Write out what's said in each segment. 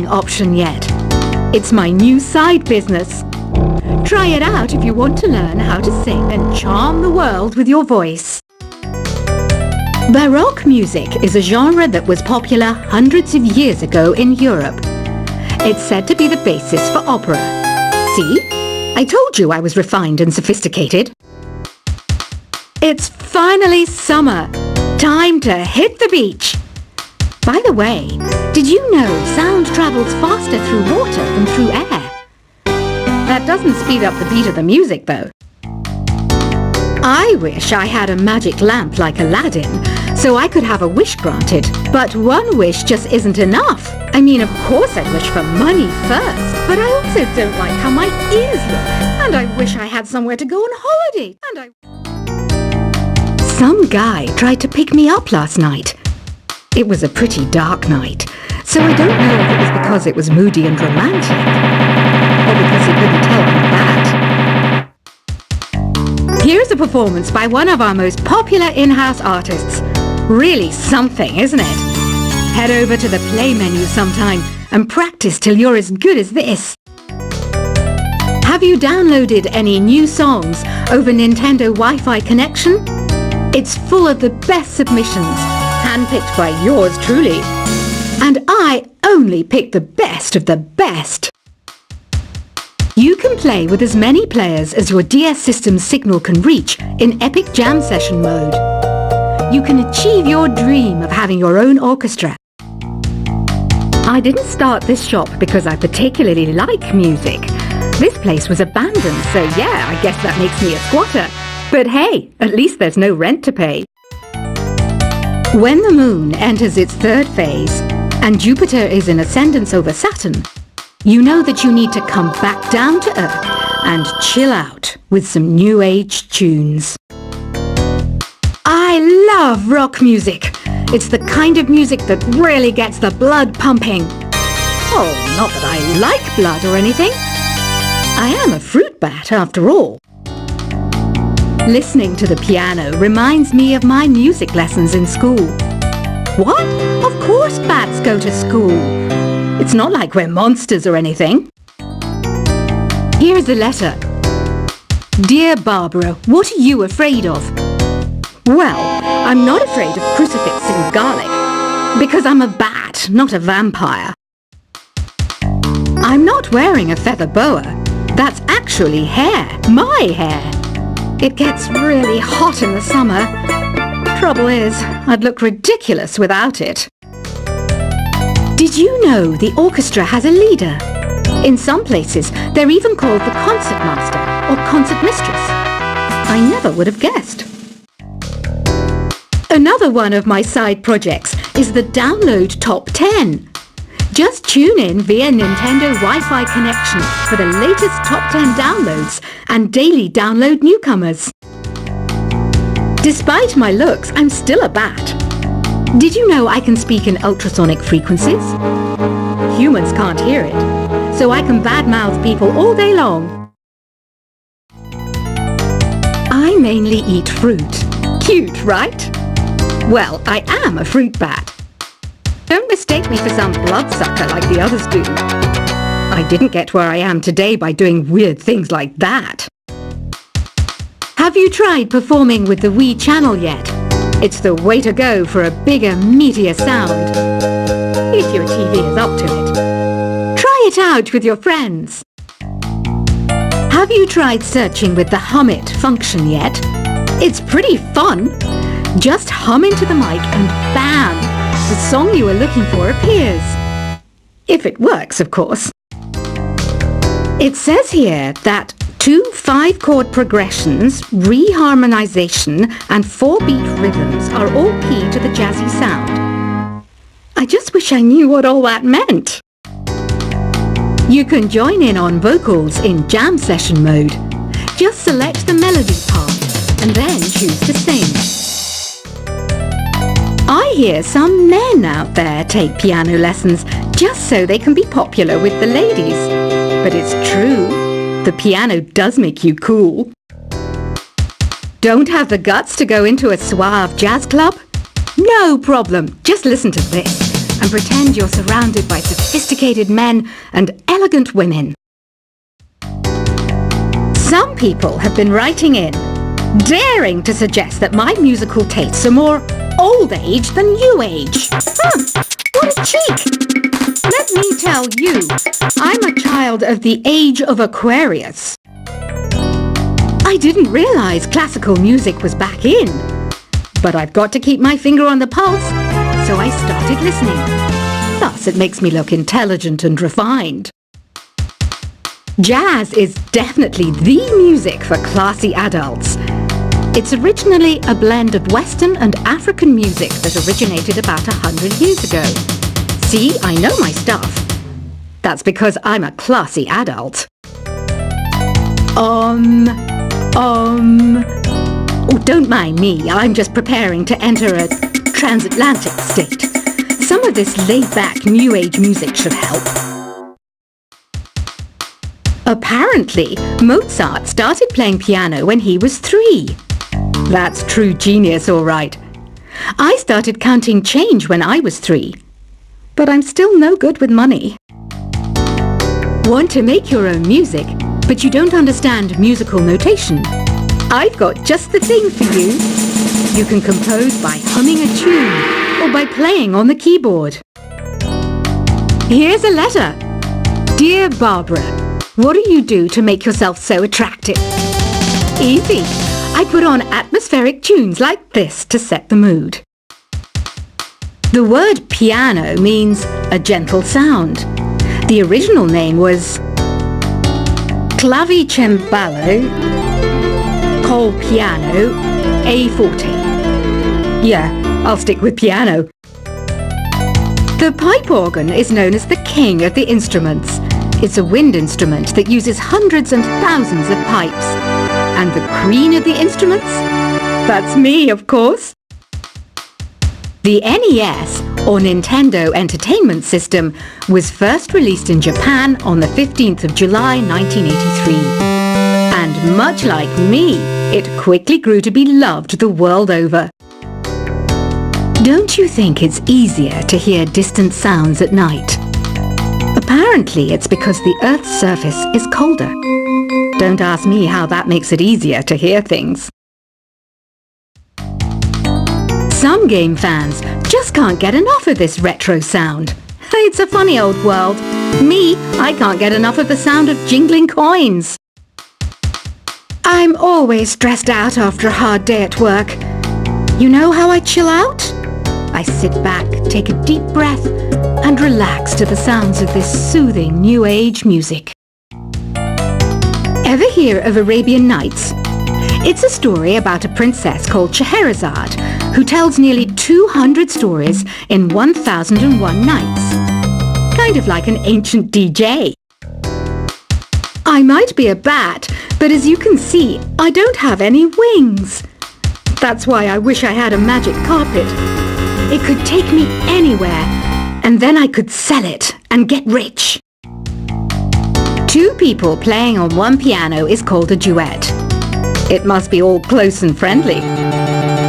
singing option yet. It's my new side business. Try it out if you want to learn how to sing and charm the world with your voice. Baroque music is a genre that was popular hundreds of years ago in Europe. It's said to be the basis for opera. See? I told you I was refined and sophisticated. It's finally summer. Time to hit the beach. By the way, did you know sound travels faster through water than through air? That doesn't speed up the beat of the music, though. I wish I had a magic lamp like Aladdin, so I could have a wish granted. But one wish just isn't enough. I mean, of course I'd wish for money first, but I also don't like how my ears look, and I wish I had somewhere to go on holiday, Some guy tried to pick me up last night. It was a pretty dark night, so I don't know if it was because it was moody and romantic, or because he couldn't tell I'm bad. Here's a performance by one of our most popular in-house artists. Really something, isn't it? Head over to the play menu sometime and practice till you're as good as this. Have you downloaded any new songs over Nintendo Wi-Fi connection? It's full of the best submissions, handpicked by yours truly. And I only pick the best of the best. You can play with as many players as your DS system's signal can reach in Epic Jam Session mode. You can achieve your dream of having your own orchestra. I didn't start this shop because I particularly like music. This place was abandoned, so yeah, I guess that makes me a squatter. But hey, at least there's no rent to pay. When the moon enters its third phase and Jupiter is in ascendance over Saturn, you know that you need to come back down to Earth and chill out with some new age tunes. I love rock music. It's the kind of music that really gets the blood pumping. Oh, not that I like blood or anything. I am a fruit bat after all. Listening to the piano reminds me of my music lessons in school. What? Of course bats go to school. It's not like we're monsters or anything. Here's a letter. Dear Barbara, what are you afraid of? Well, I'm not afraid of crucifix and garlic, because I'm a bat, not a vampire. I'm not wearing a feather boa. That's actually hair, my hair. It gets really hot in the summer. Trouble is, I'd look ridiculous without it. Did you know the orchestra has a leader? In some places, they're even called the concert master or concert mistress. I never would have guessed. Another one of my side projects is the Download Top 10. Just tune in via Nintendo Wi-Fi connection for the latest Top 10 downloads and daily download newcomers. Despite my looks, I'm still a bat. Did you know I can speak in ultrasonic frequencies? Humans can't hear it, so I can badmouth people all day long. I mainly eat fruit. Cute, right? Well, I am a fruit bat. Don't mistake me for some bloodsucker like the others do. I didn't get where I am today by doing weird things like that. Have you tried performing with the Wii channel yet? It's the way to go for a bigger, meatier sound. If your TV is up to it. Try it out with your friends. Have you tried searching with the Hum It function yet? It's pretty fun. Just hum into the mic and bam! The song you are looking for appears. If it works, of course. It says here that 2 5-chord progressions, reharmonization, and 4-beat rhythms are all key to the jazzy sound. I just wish I knew what all that meant. You can join in on vocals in jam session mode. Just select the melody part and then choose to sing. I hear some men out there take piano lessons just so they can be popular with the ladies. But it's true, the piano does make you cool. Don't have the guts to go into a suave jazz club? No problem, just listen to this. and pretend you're surrounded by sophisticated men and elegant women. Some people have been writing in, daring to suggest that my musical tastes are more old age than new age. What a cheek! Let me tell you, I'm a child of the age of Aquarius. I didn't realize classical music was back in, but I've got to keep my finger on the pulse, so I started listening. Thus, it makes me look intelligent and refined. Jazz is definitely the music for classy adults. It's originally a blend of Western and African music that originated about 100 years ago. See, I know my stuff. That's because I'm a classy adult. Oh, don't mind me. I'm just preparing to enter a transatlantic state. Some of this laid-back New Age music should help. Apparently, Mozart started playing piano when he was 3. That's true genius, all right. I started counting change when I was 3. But I'm still no good with money. Want to make your own music, but you don't understand musical notation? I've got just the thing for you. You can compose by humming a tune or by playing on the keyboard. Here's a letter. Dear Barbara, what do you do to make yourself so attractive? Easy. I put on atmospheric tunes like this to set the mood. The word piano means a gentle sound. The original name was clavicembalo col piano a forte. Yeah, I'll stick with piano. The pipe organ is known as the king of the instruments. It's a wind instrument that uses hundreds and thousands of pipes. And the queen of the instruments? That's me, of course. The NES, or Nintendo Entertainment System, was first released in Japan on the 15th of July 1983. And much like me, it quickly grew to be loved the world over. Don't you think it's easier to hear distant sounds at night? Apparently, it's because the Earth's surface is colder. Don't ask me how that makes it easier to hear things. Some game fans just can't get enough of this retro sound. It's a funny old world. Me, I can't get enough of the sound of jingling coins. I'm always stressed out after a hard day at work. You know how I chill out? I sit back, take a deep breath, and relax to the sounds of this soothing New Age music. Ever hear of Arabian Nights? It's a story about a princess called Scheherazade who tells nearly 200 stories in 1001 nights. Kind of like an ancient DJ. I might be a bat, but as you can see, I don't have any wings. That's why I wish I had a magic carpet. It could take me anywhere, and then I could sell it and get rich. 2 people playing on one piano is called a duet. It must be all close and friendly.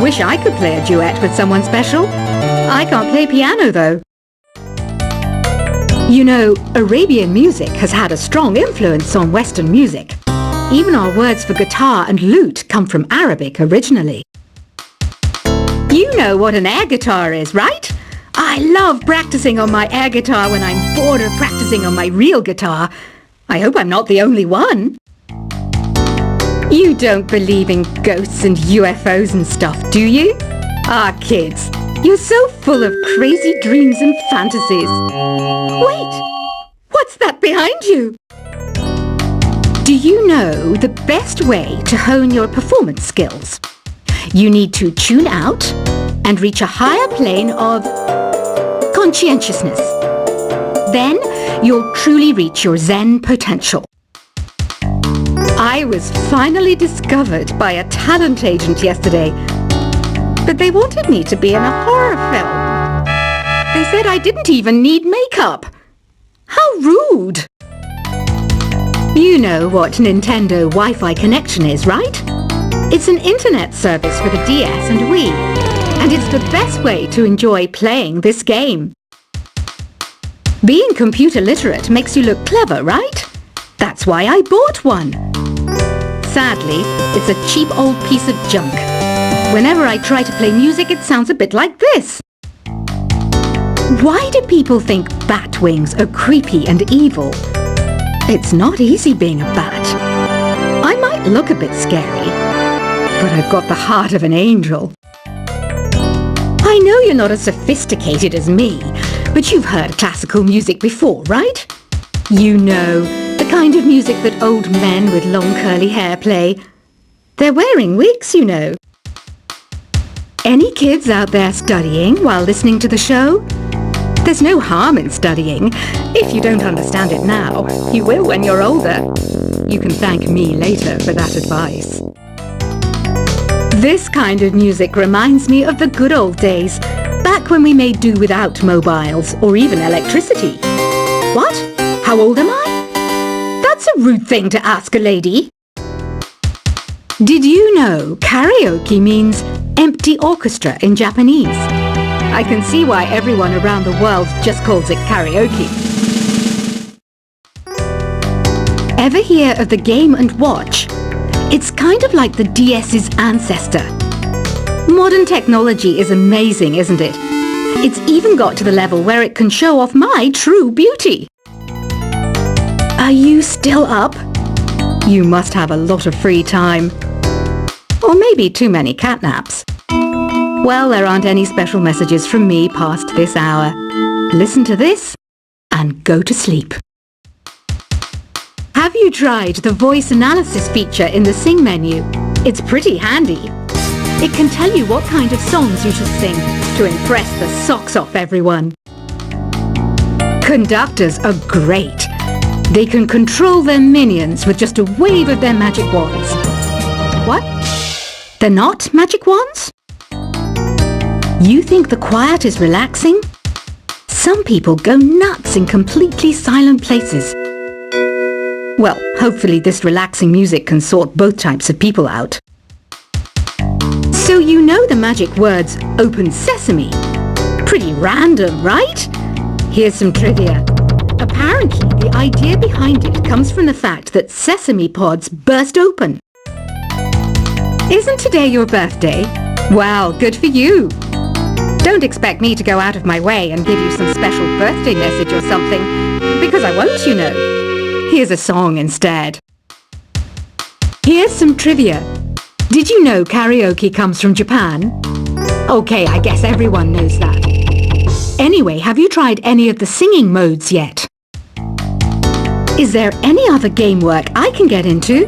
Wish I could play a duet with someone special. I can't play piano though. You know, Arabian music has had a strong influence on Western music. Even our words for guitar and lute come from Arabic originally. You know what an air guitar is, right? I love practicing on my air guitar when I'm bored of practicing on my real guitar. I hope I'm not the only one. You don't believe in ghosts and UFOs and stuff, do you? Ah, kids, you're so full of crazy dreams and fantasies. Wait, what's that behind you? Do you know the best way to hone your performance skills? You need to tune out and reach a higher plane of conscientiousness. Then you'll truly reach your Zen potential. I was finally discovered by a talent agent yesterday, but they wanted me to be in a horror film. They said I didn't even need makeup. How rude! You know what Nintendo Wi-Fi connection is, right? It's an internet service for the DS and Wii, and it's the best way to enjoy playing this game. Being computer literate makes you look clever, right? That's why I bought one. Sadly, it's a cheap old piece of junk. Whenever I try to play music, it sounds a bit like this. Why do people think bat wings are creepy and evil? It's not easy being a bat. I might look a bit scary, but I've got the heart of an angel. I know you're not as sophisticated as me, but you've heard classical music before, right? You know, the kind of music that old men with long curly hair play. They're wearing wigs, you know. Any kids out there studying while listening to the show? There's no harm in studying. If you don't understand it now, you will when you're older. You can thank me later for that advice. This kind of music reminds me of the good old days, back when we made do without mobiles or even electricity. What? How old am I? That's a rude thing to ask a lady. Did you know karaoke means empty orchestra in Japanese? I can see why everyone around the world just calls it karaoke. Ever hear of the Game & Watch? It's kind of like the DS's ancestor. Modern technology is amazing, isn't it? It's even got to the level where it can show off my true beauty. Are you still up? You must have a lot of free time. Or maybe too many catnaps. Well, there aren't any special messages from me past this hour. Listen to this and go to sleep. Have you tried the voice analysis feature in the Sing menu? It's pretty handy. It can tell you what kind of songs you should sing to impress the socks off everyone. Conductors are great. They can control their minions with just a wave of their magic wands. What? They're not magic wands? You think the quiet is relaxing? Some people go nuts in completely silent places. Well, hopefully this relaxing music can sort both types of people out. So you know the magic words "Open Sesame"? Pretty random, right? Here's some trivia. Apparently, the idea behind it comes from the fact that sesame pods burst open. Isn't today your birthday? Well, good for you. Don't expect me to go out of my way and give you some special birthday message or something, because I won't, you know. Here's a song instead. Here's some trivia. Did you know karaoke comes from Japan? Okay, I guess everyone knows that. Anyway, have you tried any of the singing modes yet? Is there any other game work I can get into?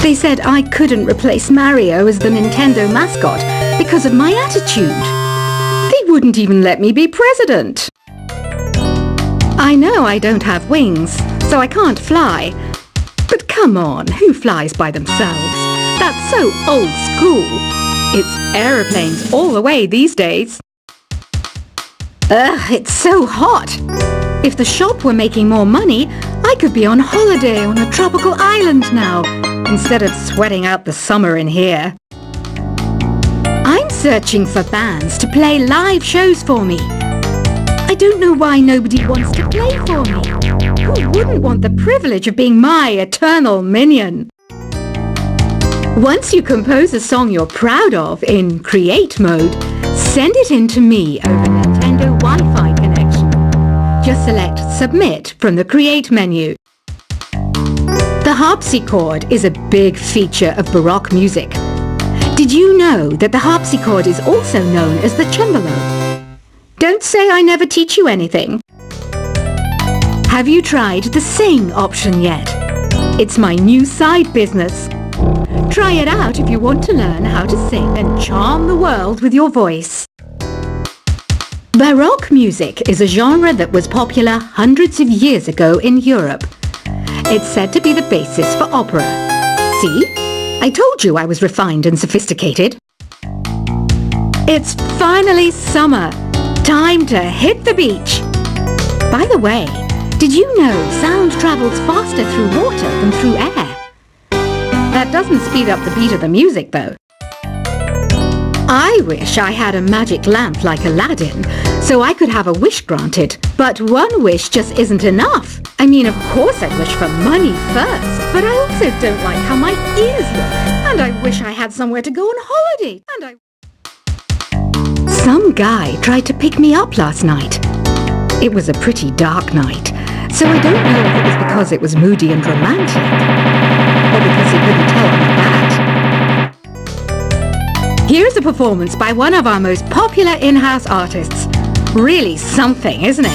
They said I couldn't replace Mario as the Nintendo mascot because of my attitude. They wouldn't even let me be president. I know I don't have wings, so I can't fly. But come on, who flies by themselves? That's so old school. It's aeroplanes all the way these days. Ugh, it's so hot. If the shop were making more money, I could be on holiday on a tropical island now, instead of sweating out the summer in here. I'm searching for bands to play live shows for me. I don't know why nobody wants to play for me. Who wouldn't want the privilege of being my eternal minion? Once you compose a song you're proud of in Create mode, send it in to me over Nintendo Wi-Fi connection. Just select Submit from the Create menu. The harpsichord is a big feature of Baroque music. Did you know that the harpsichord is also known as the cembalo? Don't say I never teach you anything. Have you tried the Sing option yet? It's my new side business. Try it out if you want to learn how to sing and charm the world with your voice. Baroque music is a genre that was popular hundreds of years ago in Europe. It's said to be the basis for opera. See? I told you I was refined and sophisticated. It's finally summer. Time to hit the beach. By the way, did you know sound travels faster through water than through air? That doesn't speed up the beat of the music, though. I wish I had a magic lamp like Aladdin, so I could have a wish granted. But one wish just isn't enough. I mean, of course I'd wish for money first, but I also don't like how my ears look. And I wish I had somewhere to go on holiday. Some guy tried to pick me up last night. It was a pretty dark night, so I don't know if it was because it was moody and romantic, or because he couldn't tell I'm a bat. Here's a performance by one of our most popular in-house artists. Really something, isn't it?